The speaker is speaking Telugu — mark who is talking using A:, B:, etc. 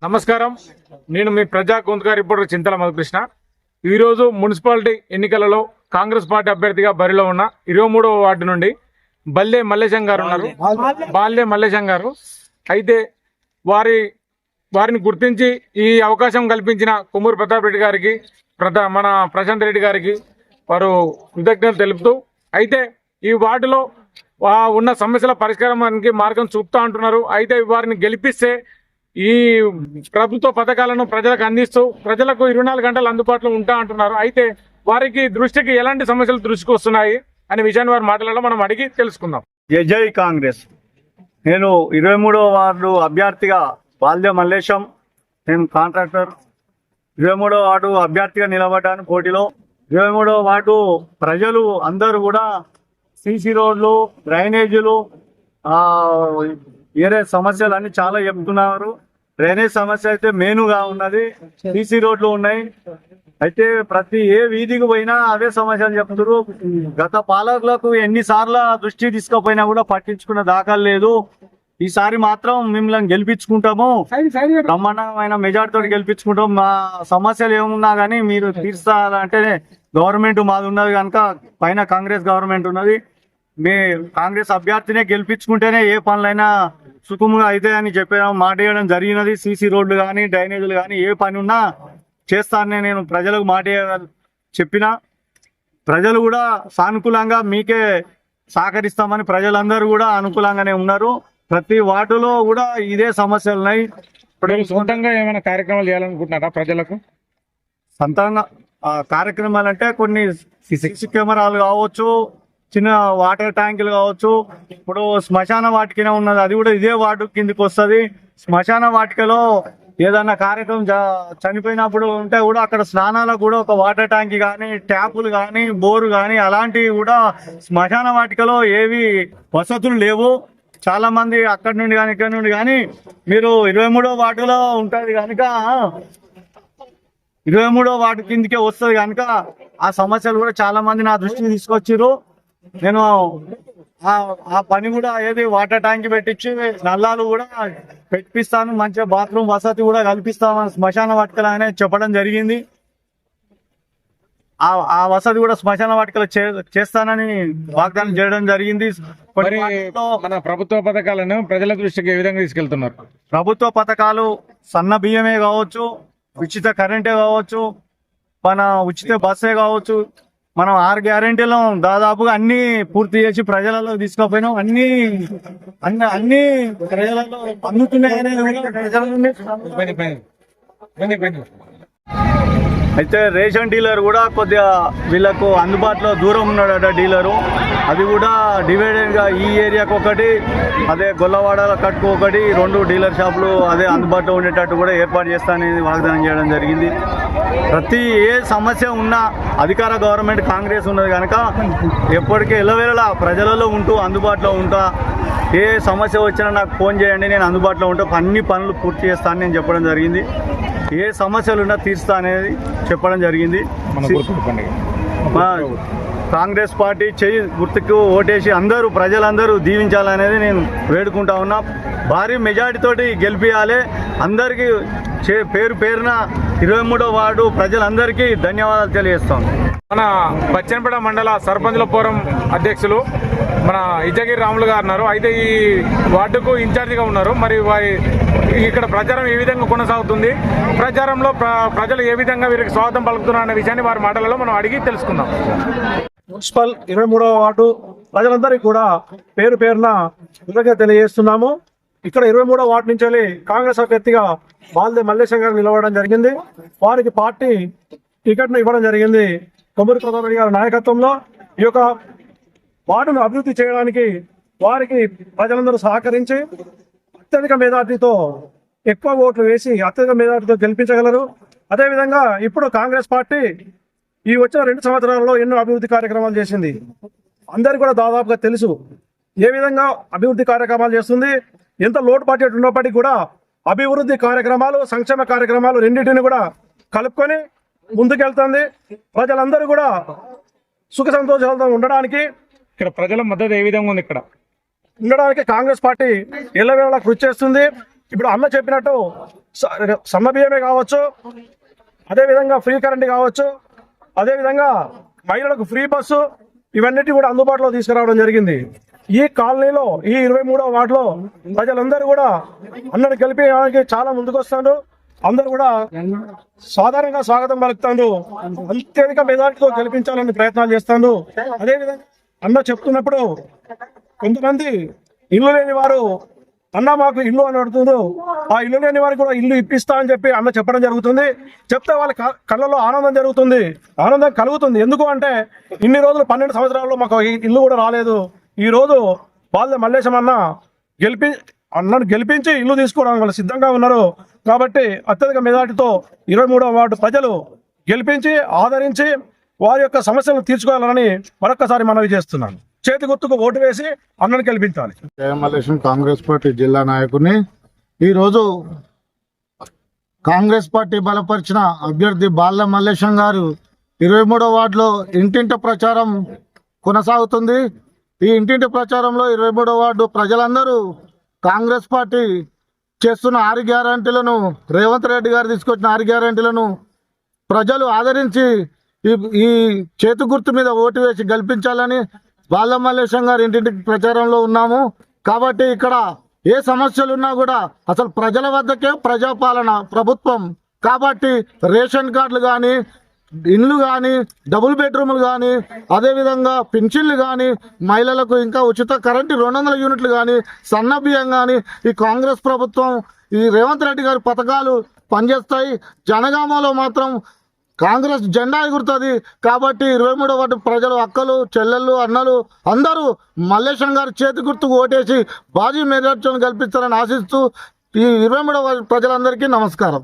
A: నమస్కారం. నేను మీ ప్రజా గొంతుగా రిపోర్టర్ చింతల మధుకృష్ణ. ఈరోజు మున్సిపాలిటీ ఎన్నికలలో కాంగ్రెస్ పార్టీ అభ్యర్థిగా బరిలో ఉన్న 23వ వార్డు నుండి బాల్దే మల్లేశం గారు ఉన్నారు. బాల్దే మల్లేశం గారు అయితే వారిని గుర్తించి ఈ అవకాశం కల్పించిన కొమ్మూరు ప్రతాప్ రెడ్డి గారికి, మన ప్రశాంత్ రెడ్డి గారికి వారు కృతజ్ఞతలు తెలుపుతూ, అయితే ఈ వార్డులో ఉన్న సమస్యల పరిష్కారానికి మార్గం చూపుతా అంటున్నారు. అయితే వారిని గెలిపిస్తే ఈ ప్రభుత్వ పథకాలను ప్రజలకు అందిస్తూ ప్రజలకు 24 గంటలు అందుబాటులో ఉంటా అంటున్నారు. అయితే వారికి దృష్టికి ఎలాంటి సమస్యలు దృష్టికి వస్తున్నాయి అనే విషయాన్ని వారి మాటలలో మనం అడిగి తెలుసుకుందాం.
B: జై కాంగ్రెస్. నేను 23వ వార్డు అభ్యర్థిగా బాల్దే మల్లేశం, నేను కాంట్రాక్టర్. 23వ వార్డు అభ్యర్థిగా నిలబడ్డాను పోటీలో. 23వ వార్డు ప్రజలు అందరూ కూడా సీసీ రోడ్లు, డ్రైనేజీలు, వేరే సమస్యలు అన్ని చాలా చెప్తున్నారు. డ్రైనేజ్ సమస్య అయితే మెయిన్గా ఉన్నది, సీసీ రోడ్లు ఉన్నాయి. అయితే ప్రతి ఏ వీధికి పోయినా అవే సమస్యలు చెప్తున్నారు. గత పాలకులకు ఎన్నిసార్లు దృష్టి తీసుకుపోయినా కూడా పట్టించుకున్న దాఖలు లేదు. ఈసారి మాత్రం మిమ్మల్ని గెలిపించుకుంటాము, బ్రహ్మాండమైన మెజార్టీతో గెలిపించుకుంటాం. మా సమస్యలు ఏమున్నా కానీ మీరు తీర్చాలంటే గవర్నమెంట్ మాది ఉన్నది కనుక, పైన కాంగ్రెస్ గవర్నమెంట్ ఉన్నది. మీ కాంగ్రెస్ అభ్యర్థినే గెలిపించుకుంటేనే ఏ పనులైనా సుఖంగా అయితే అని మాట ఇవ్వడం జరిగినది. సీసీ రోడ్లు కానీ, డ్రైనేజీలు కానీ ఏ పని ఉన్నా చేస్తానని నేను ప్రజలకు మాట చెప్పిన. ప్రజలు కూడా సానుకూలంగా మీకే సహకరిస్తామని ప్రజలందరూ కూడా అనుకూలంగానే ఉన్నారు. ప్రతి వార్డులో కూడా ఇదే సమస్యలు ఉన్నాయి.
A: ఇప్పుడు సొంతంగా ఏమైనా కార్యక్రమాలు చేయాలనుకుంటున్నారా ప్రజలకు?
B: సొంతంగా కార్యక్రమాలు అంటే కొన్ని సీసీ కెమెరాలు కావచ్చు, చిన్న వాటర్ ట్యాంకులు కావచ్చు. ఇప్పుడు శ్మశాన వాటికనే ఉన్నది, అది కూడా ఇదే వార్డు కిందికి వస్తుంది. శ్మశాన వాటికలో ఏదన్నా కార్యక్రమం చనిపోయినప్పుడు ఉంటే కూడా అక్కడ స్నానాలకు కూడా ఒక వాటర్ ట్యాంక్ కానీ, ట్యాపులు కానీ, బోరు కానీ అలాంటివి కూడా శ్మశాన వాటికలో ఏవి వసతులు లేవు. చాలా మంది అక్కడి నుండి కానీ ఇక్కడ నుండి కానీ, మీరు 23వ వార్డులో ఉంటుంది కనుక 23వ వార్డు కిందికే వస్తుంది కనుక ఆ సమస్యలు కూడా చాలా మంది నా దృష్టికి తీసుకొచ్చారు. నేను ఆ పని కూడా ఏది వాటర్ ట్యాంక్ పెట్టించి నల్లాలు కూడా పెట్టిస్తాను, మంచిగా బాత్రూమ్ వసతి కూడా కల్పిస్తామని శ్మశాన వాటికలు అనే చెప్పడం జరిగింది. ఆ వసతి కూడా శ్మశాన వాటికలు చేస్తానని వాగ్దానం చేయడం జరిగింది.
A: మన ప్రభుత్వ పథకాలను ప్రజల దృష్టికి ఏ విధంగా తీసుకెళ్తున్నారు?
B: ప్రభుత్వ పథకాలు సన్న బియ్యమే కావచ్చు, ఉచిత కరెంటే కావచ్చు, మన ఉచిత బస్సే కావచ్చు, మనం 6 గ్యారెంటీలు దాదాపుగా అన్ని పూర్తి చేసి ప్రజలలో తీసుకుపోయినాం. అన్ని ప్రజలలో అందుతున్నాయనే అయితే రేషన్ డీలర్ కూడా కొద్దిగా వీళ్ళకు అందుబాటులో దూరం ఉన్నాడట డీలరు. అది కూడా డివైడెడ్గా ఈ ఏరియాకు ఒకటి, అదే గొల్లవాడ కట్టుకు ఒకటి, 2 డీలర్ షాపులు అదే అందుబాటులో ఉండేటట్టు కూడా ఏర్పాటు చేస్తానని వాగ్దానం చేయడం జరిగింది. ప్రతి ఏ సమస్య ఉన్నా అధికార గవర్నమెంట్ కాంగ్రెస్ ఉన్నది కనుక ఎప్పటికీ ఎల్లవేళలా ప్రజలలో ఉంటూ అందుబాటులో ఉంటా. ఏ సమస్య వచ్చినా నాకు ఫోన్ చేయండి, నేను అందుబాటులో ఉంటా. అన్ని పనులు పూర్తి చేస్తానని నేను చెప్పడం జరిగింది. ఏ సమస్యలు ఉన్నా తీరుస్తా అనేది చెప్పడం జరిగింది. కాంగ్రెస్ పార్టీ చెయ్యి గుర్తుకు ఓటేసి ప్రజలందరూ దీవించాలనేది నేను వేడుకుంటా ఉన్నా. భారీ మెజార్టీతోటి గెలిపియాలి. అందరికీ పేరు పేరున 23వ వార్డు ప్రజలందరికీ ధన్యవాదాలు తెలియజేస్తాం.
A: మన బచ్చన్పేట మండల సర్పంచుల ఫోరం అధ్యక్షులు మన ఇజగిరి రాములు గారు ఉన్నారు. అయితే ఈ వార్డుకు ఇన్ఛార్జిగా ఉన్నారు. మరి ఇక్కడ ప్రచారం ఏ విధంగా కొనసాగుతుంది, ప్రచారంలో ప్రజలు ఏ విధంగా వీరికి స్వాగతం పలుకుతున్నారు అనే విషయాన్ని వారి మాటలలో మనం అడిగి తెలుసుకుందాం.
C: మున్సిపల్ 23వ వార్డు ప్రజలందరికీ కూడా పేరు పేరున కృతజ్ఞత తెలియజేస్తున్నాము. ఇక్కడ 23వ వార్డు నుంచి కాంగ్రెస్ అభ్యర్థిగా బాల్దే మల్లేశం గారు నిలవడం జరిగింది. వారికి పార్టీ టికెట్ను ఇవ్వడం జరిగింది. కొమ్మూరు ప్రతాప్ రెడ్డి గారి నాయకత్వంలో ఈ యొక్క వార్డును అభివృద్ధి చేయడానికి వారికి ప్రజలందరూ సహకరించి అత్యధిక మెజార్టీతో ఎక్కువ ఓట్లు వేసి అత్యధిక మెజార్టీతో గెలిపించగలరు. అదేవిధంగా ఇప్పుడు కాంగ్రెస్ పార్టీ ఈ వచ్చిన 2 సంవత్సరాలలో ఎన్నో అభివృద్ధి కార్యక్రమాలు చేసింది. అందరికీ కూడా దాదాపుగా తెలుసు ఏ విధంగా అభివృద్ధి కార్యక్రమాలు చేస్తుంది. ఎంత లోటు బడ్జెట్ ఉన్నప్పటికీ కూడా అభివృద్ధి కార్యక్రమాలు, సంక్షేమ కార్యక్రమాలు రెండింటిని కూడా కలుపుకొని ముందుకెళ్తుంది. ప్రజలందరూ కూడా సుఖ సంతోషాలతో ఉండడానికి,
A: ఇక్కడ ప్రజల మద్దతు ఏ విధంగా ఉంది, ఇక్కడ
C: ఉండడానికి కాంగ్రెస్ పార్టీ ఎల్లవేళలా కృషి చేస్తుంది. ఇప్పుడు అన్న చెప్పినట్టు సన్న బియ్యమే కావచ్చు, అదేవిధంగా ఫ్రీ కరెంట్ కావచ్చు, అదేవిధంగా మహిళలకు ఫ్రీ బస్సు, ఇవన్నిటి కూడా అందుబాటులో తీసుకురావడం జరిగింది. ఈ కాలనీలో ఈ 23వ వార్డులో ప్రజలందరూ కూడా అన్నను గెలిపించడానికి చాలా ముందుకు వస్తారు. అందరూ కూడా సాధారణంగా స్వాగతం పలుకుతారు. అత్యధిక మెజార్టీతో గెలిపించాలని ప్రయత్నాలు చేస్తాను. అదేవిధంగా అన్న చెప్తున్నప్పుడు కొంతమంది ఇల్లు లేని వారు అన్న మాకు ఇల్లు అని అడుగుతున్నారు. ఆ ఇల్లు లేని వారికి కూడా ఇల్లు ఇప్పిస్తా అని చెప్పి అన్న చెప్పడం జరుగుతుంది. చెప్తే వాళ్ళ కళ్ళలో ఆనందం జరుగుతుంది, ఆనందం కలుగుతుంది. ఎందుకు అంటే ఇన్ని రోజులు 12 సంవత్సరాల్లో మాకు ఇల్లు కూడా రాలేదు. ఈ రోజు బాల్య మల్లేశం అన్నను గెలిపించి ఇల్లు తీసుకోవడానికి వాళ్ళు సిద్ధంగా ఉన్నారు. కాబట్టి అత్యధిక మెజార్టీతో 23వ వార్డు ప్రజలు గెలిపించి ఆదరించి వారి యొక్క సమస్యలను తీర్చుకోవాలని మరొకసారి మనవి చేస్తున్నాను. చేతి గుర్తుకు ఓటు వేసి అన్నను గెలిపించాలి.
D: మల్లేశం కాంగ్రెస్ పార్టీ జిల్లా నాయకుని. ఈరోజు కాంగ్రెస్ పార్టీ బలపరిచిన అభ్యర్థి బాల్ల మల్లేశం గారు 23వ వార్డులో ఇంటింట ప్రచారం కొనసాగుతుంది. ఈ ఇంటింటి ప్రచారంలో 23వ వార్డు ప్రజలందరూ కాంగ్రెస్ పార్టీ చేస్తున్న 6 గ్యారంటీలను, రేవంత్ రెడ్డి గారు తీసుకొచ్చిన 6 గ్యారంటీలను ప్రజలు ఆదరించి ఈ చేతి గుర్తు మీద ఓటు వేసి గెలిపించాలని బాల్ల మల్లేశం గారు ఇంటింటికి ప్రచారంలో ఉన్నాము. కాబట్టి ఇక్కడ ఏ సమస్యలున్నా కూడా అసలు ప్రజల వద్దకే ప్రజాపాలన ప్రభుత్వం. కాబట్టి రేషన్ కార్డులు కానీ, ఇండ్లు కానీ, డబుల్ బెడ్రూమ్లు కానీ, అదేవిధంగా పింఛన్లు కానీ, మహిళలకు ఇంకా ఉచిత కరెంటు 200 యూనిట్లు కానీ, సన్న బియ్యం కానీ ఈ కాంగ్రెస్ ప్రభుత్వం, ఈ రేవంత్ రెడ్డి గారి పథకాలు పనిచేస్తాయి. జనగామలో మాత్రం కాంగ్రెస్ జెండా ఎగురుతుంది. కాబట్టి 23వ వార్డు ప్రజలు, అక్కలు, చెల్లెళ్ళు, అన్నలు అందరూ మల్లేశం గారి చేతి గుర్తుకు ఓటేసి బాజీ మెజార్టీని కల్పిస్తారని ఆశిస్తూ ఈ 23వ వార్డు ప్రజలందరికీ నమస్కారం.